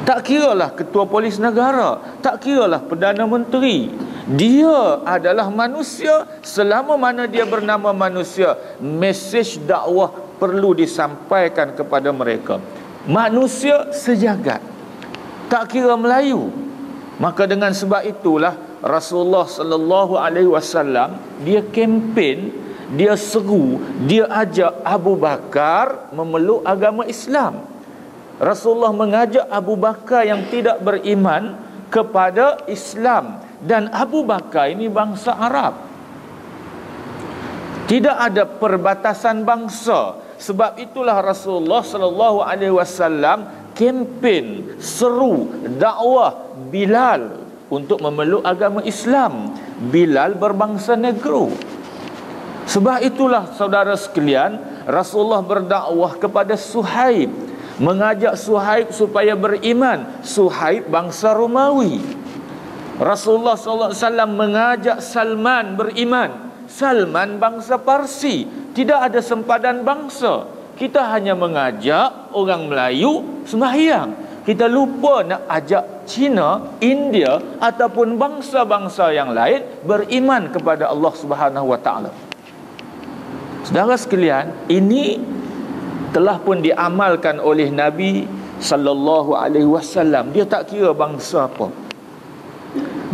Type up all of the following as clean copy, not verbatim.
Tak kiralah ketua polis negara, tak kiralah Perdana Menteri, dia adalah manusia. Selama mana dia bernama manusia, mesej dakwah perlu disampaikan kepada mereka. Manusia sejagat, tak kira Melayu. Maka dengan sebab itulah Rasulullah sallallahu alaihi wasallam dia kempen, dia seru, dia ajak Abu Bakar memeluk agama Islam. Rasulullah mengajak Abu Bakar yang tidak beriman kepada Islam, dan Abu Bakar ini bangsa Arab. Tidak ada perbatasan bangsa. Sebab itulah Rasulullah sallallahu alaihi wasallam kempen, seru, dakwah Bilal untuk memeluk agama Islam. Bilal berbangsa negro. Sebab itulah saudara sekalian, Rasulullah berdakwah kepada Suhaib, mengajak Suhaib supaya beriman. Suhaib bangsa Romawi. Rasulullah SAW mengajak Salman beriman. Salman bangsa Parsi. Tidak ada sempadan bangsa. Kita hanya mengajak orang Melayu sembahyang. Kita lupa nak ajak Cina, India ataupun bangsa-bangsa yang lain beriman kepada Allah Subhanahu Wa Taala. Saudara sekalian, ini telah pun diamalkan oleh Nabi sallallahu alaihi wasallam. Dia tak kira bangsa apa.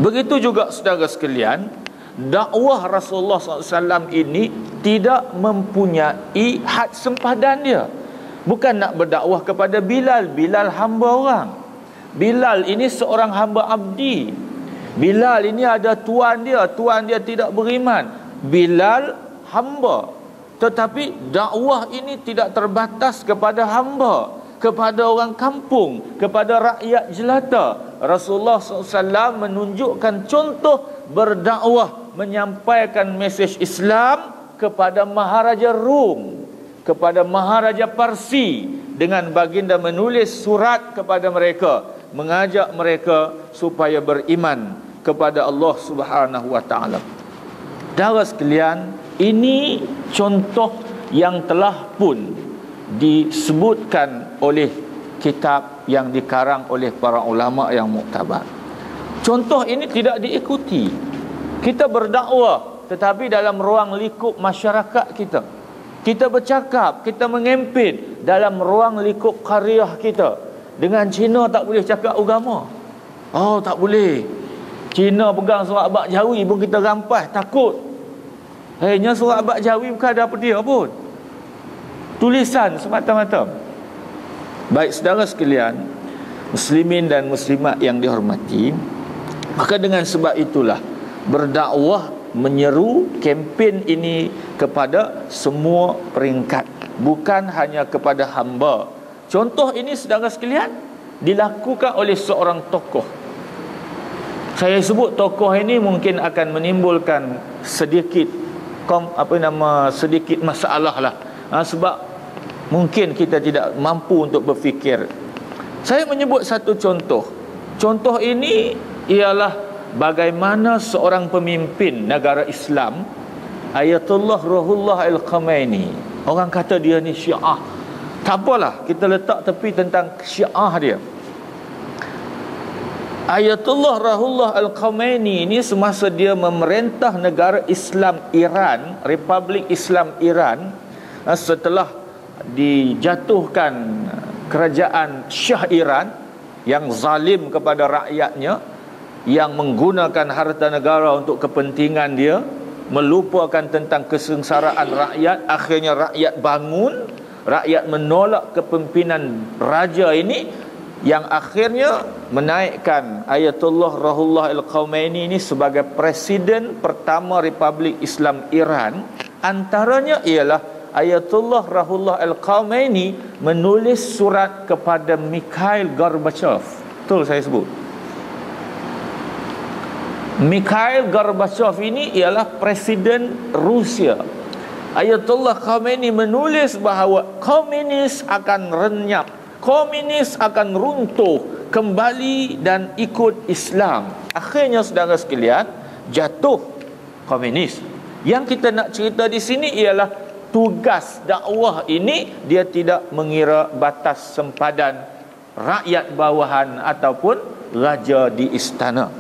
Begitu juga saudara sekalian, dakwah Rasulullah SAW ini tidak mempunyai had sempadan dia. Bukan nak berdakwah kepada Bilal. Bilal hamba orang. Bilal ini seorang hamba abdi. Bilal ini ada tuan dia. Tuan dia tidak beriman. Bilal hamba. Tetapi dakwah ini tidak terbatas kepada hamba, kepada orang kampung, kepada rakyat jelata. Rasulullah SAW menunjukkan contoh berdakwah, menyampaikan mesej Islam kepada Maharaja Rom, kepada Maharaja Parsi, dengan baginda menulis surat kepada mereka, mengajak mereka supaya beriman kepada Allah Subhanahu Wa Taala. Saudara sekalian, ini contoh yang telah pun disebutkan oleh kitab yang dikarang oleh para ulama yang muktabar. Contoh ini tidak diikuti. Kita berdakwah tetapi dalam ruang lingkup masyarakat kita. Kita bercakap, kita mengempin dalam ruang lingkup qaryah kita. Dengan Cina tak boleh cakap agama. Oh, tak boleh. Cina pegang surat Bak Jawi pun kita rampas, takut. Hanya surat Bak Jawi bukan ada apa dia pun. Tulisan semata-mata. Baik saudara sekalian, muslimin dan muslimat yang dihormati, maka dengan sebab itulah berdakwah, menyeru kempen ini kepada semua peringkat, bukan hanya kepada hamba. Contoh ini saudara sekalian dilakukan oleh seorang tokoh. Saya sebut tokoh ini mungkin akan menimbulkan sedikit sedikit masalah lah. Sebab mungkin kita tidak mampu untuk berfikir. Saya menyebut satu contoh. Contoh ini ialah bagaimana seorang pemimpin negara Islam, Ayatullah Ruhollah Al-Khomeini. Orang kata dia ni Syiah. Tak apalah, kita letak tepi tentang Syiah dia. Ayatullah Ruhollah Al-Khomeini ini semasa dia memerintah negara Islam Iran, Republik Islam Iran, setelah dijatuhkan kerajaan Shah Iran yang zalim kepada rakyatnya, yang menggunakan harta negara untuk kepentingan dia, melupakan tentang kesengsaraan rakyat. Akhirnya rakyat bangun, rakyat menolak kepimpinan raja ini, yang akhirnya menaikkan Ayatullah Ruhollah Al-Khomeini ini sebagai presiden pertama Republik Islam Iran. Antaranya ialah Ayatullah Ruhollah Al-Khomeini menulis surat kepada Mikhail Gorbachev. Betul saya sebut. Mikhail Gorbachev ini ialah presiden Rusia. Ayatullah Khomeini menulis bahawa komunis akan renyap, komunis akan runtuh kembali dan ikut Islam. Akhirnya saudara sekalian, jatuh komunis. Yang kita nak cerita di sini ialah tugas dakwah ini dia tidak mengira batas sempadan rakyat bawahan ataupun raja di istana.